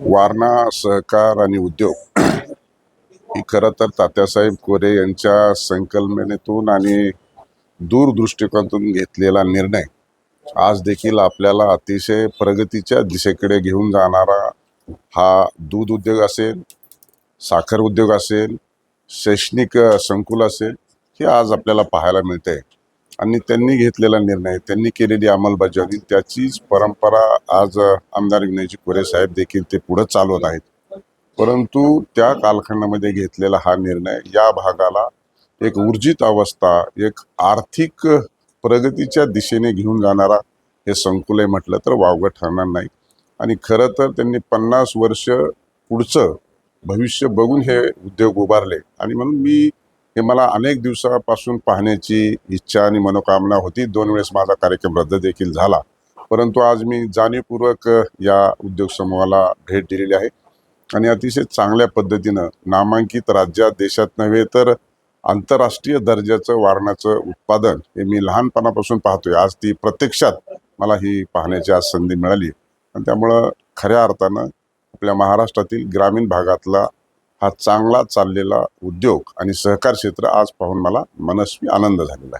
वारणा सहकार आणि उद्योग ही खरं तर तात्यासाहेब कोरे यांच्या संकल्पनेतून आणि दूरदृष्टिकोनातून घेतलेला निर्णय आज देखील आपल्याला अतिशय प्रगतीच्या दिशेकडे घेऊन जाणारा हा दूध उद्योग असेल, साखर उद्योग असेल, शैक्षणिक संकुल असेल, हे आज आपल्याला पाहायला मिळते. आणि त्यांनी घेतलेला निर्णय, त्यांनी केलेली अंमलबजावणी, त्याचीच परंपरा आज आमदार विनायकजी कोरे साहेब देखील ते पुढे चालवत आहेत. परंतु त्या कालखंडामध्ये घेतलेला हा निर्णय या भागाला एक ऊर्जित अवस्था, एक आर्थिक प्रगतीच्या दिशेने घेऊन जाणारा हे संकुल आहे म्हटलं तर वावगं ठरणार नाही. आणि खरं तर त्यांनी 50 वर्ष पुढचं भविष्य बघून हे उद्योग उभारले. आणि म्हणून मला अनेक दिवसापासून पाहण्याची इच्छा आणि मनोकामना होती. 2 वेळेस माझा कार्यक्रम रद्द देखील झाला, परंतु आज मी जाणीवपूर्वक या उद्योग समूहाला भेट दिलेली आहे. आणि अतिशय चांगल्या पद्धतीनं नामांकित राज्यात, देशात नव्हे तर आंतरराष्ट्रीय दर्जाचं वारणाचं उत्पादन हे मी लहानपणापासून पाहतोय. आज ती प्रत्यक्षात मला ही पाहण्याची आज संधी मिळाली. आणि त्यामुळं खऱ्या अर्थानं आपल्या महाराष्ट्रातील ग्रामीण भागातला हा चांगला चाललेला उद्योग आणि सहकार क्षेत्र आज पाहून मला मनस्वी आनंद झालेला आहे.